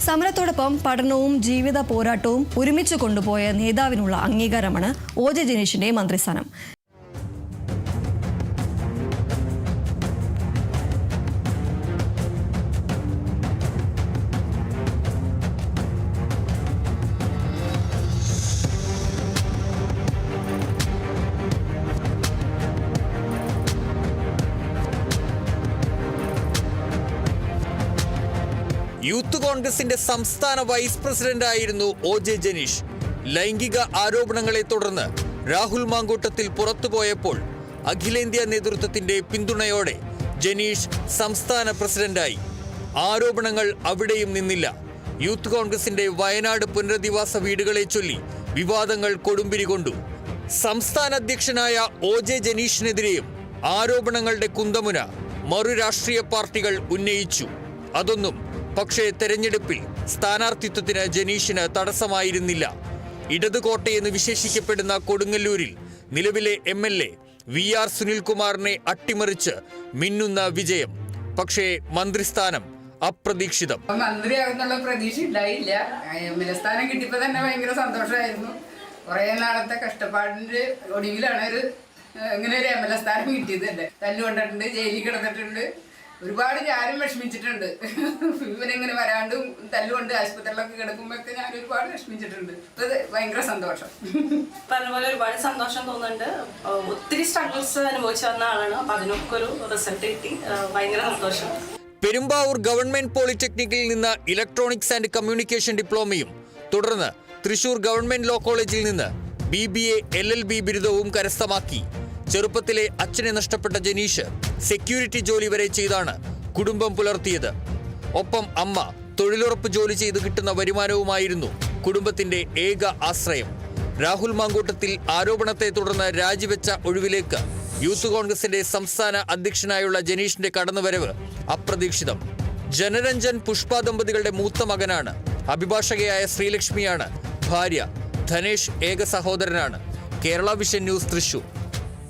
സമരത്തോടൊപ്പം പഠനവും ജീവിത പോരാട്ടവും ഒരുമിച്ച് കൊണ്ടുപോയ നേതാവിനുള്ള അംഗീകാരമാണ് ഒ.ജെ. ജനീഷിന്റെ മന്ത്രിസ്ഥാനം. യൂത്ത് കോൺഗ്രസിന്റെ സംസ്ഥാന വൈസ് പ്രസിഡന്റായിരുന്നു ഒ.ജെ. ജനീഷ്. ലൈംഗിക ആരോപണങ്ങളെ തുടർന്ന് രാഹുൽ മാങ്കൂട്ടത്തിൽ പുറത്തുപോയപ്പോൾ അഖിലേന്ത്യാ നേതൃത്വത്തിന്റെ പിന്തുണയോടെ ജനീഷ് സംസ്ഥാന പ്രസിഡന്റായി. ആരോപണങ്ങൾ അവിടെയും നിന്നില്ല. യൂത്ത് കോൺഗ്രസിന്റെ വയനാട് പുനരധിവാസ വീടുകളെ ചൊല്ലി വിവാദങ്ങൾ കൊടുമ്പിരി കൊണ്ടു. സംസ്ഥാന അധ്യക്ഷനായ ഒ.ജെ. ജനീഷിനെതിരെയും ആരോപണങ്ങളുടെ കുന്തമുന മറു രാഷ്ട്രീയ പാർട്ടികൾ ഉന്നയിച്ചു. അതൊന്നും പക്ഷേ തെരഞ്ഞെടുപ്പിൽ സ്ഥാനാർത്ഥിത്വത്തിന് ജനീഷിന് തടസ്സമായിരുന്നില്ല. ഇടതുകോട്ടയെന്ന് വിശേഷിക്കപ്പെടുന്ന കൊടുങ്ങല്ലൂരിൽ നിലവിലെ എം.എൽ.എ. വി.ആർ. സുനിൽകുമാറിനെ അട്ടിമറിച്ച് മിന്നുന്ന വിജയം. പക്ഷേ മന്ത്രിസ്ഥാനം അപ്രതീക്ഷിതം. മന്ത്രിയാകുന്നുള്ള പ്രതീക്ഷ ഉണ്ടായില്ല. എം.എൽ.എ. സ്ഥാനം കിട്ടിയപ്പോൾ തന്നെ ഭയങ്കര സന്തോഷമായിരുന്നു. കുറേ നാളത്തെ കഷ്ടപ്പാടിന്റെ ഒടുവിലാണ് ഇങ്ങനെ ഒരു എം.എൽ.എ. സ്ഥാനം കിട്ടിയത്. തന്നെ തല്ലുകൊണ്ടിട്ടുണ്ട്, ജയിലിൽ കിടന്നിട്ടുണ്ട്, ഒരുപാട് ഞാനും വിഷമിച്ചിട്ടുണ്ട്. ഇവനിങ്ങനെ വരാണ്ടും തല്ലുകൊണ്ട് ആശുപത്രിയിലൊക്കെ കിടക്കുമ്പോഴൊക്കെ ഞാൻ ഒരുപാട് വിഷമിച്ചിട്ടുണ്ട്. അത് ഭയങ്കര സന്തോഷം. പറഞ്ഞ പോലെ ഒരുപാട് സന്തോഷം തോന്നുന്നുണ്ട്. ഒത്തിരി സ്ട്രഗിൾസ് അനുഭവിച്ചു വന്ന ആളാണ്. അപ്പൊ അതിനൊക്കെ ഒരു റിസൾട്ട് കിട്ടി. ഭയങ്കര സന്തോഷം. പെരുമ്പാവൂർ ഗവൺമെന്റ് പോളിടെക്നിക്കിൽ നിന്ന് ഇലക്ട്രോണിക്സ് ആൻഡ് കമ്മ്യൂണിക്കേഷൻ ഡിപ്ലോമയും തുടർന്ന് തൃശൂർ ഗവൺമെന്റ് ലോ കോളേജിൽ നിന്ന് BBA LLB ബിരുദവും കരസ്ഥമാക്കി. ചെറുപ്പത്തിലെ അച്ഛനെ നഷ്ടപ്പെട്ട ജനീഷ് സെക്യൂരിറ്റി ജോലി വരെ ചെയ്താണ് കുടുംബം പുലർത്തിയത്. ഒപ്പം അമ്മ തൊഴിലുറപ്പ് ജോലി ചെയ്ത് കിട്ടുന്ന വരുമാനവുമായിരുന്നു കുടുംബത്തിന്റെ ഏക ആശ്രയം. രാഹുൽ മാങ്കൂട്ടത്തിൽ ആരോപണത്തെ തുടർന്ന് രാജിവെച്ച ഒഴിവിലേക്ക് യൂത്ത് കോൺഗ്രസിന്റെ സംസ്ഥാന അധ്യക്ഷനായുള്ള ജനീഷിന്റെ കടന്നുവരവ് അപ്രതീക്ഷിതം. ജനരഞ്ജൻ പുഷ്പ ദമ്പതികളുടെ മൂത്ത മകനാണ്. അഭിഭാഷകയായ ശ്രീലക്ഷ്മിയാണ് ഭാര്യ. ധനേഷ് ഏക സഹോദരനാണ്. Kerala vision news, Thrissur.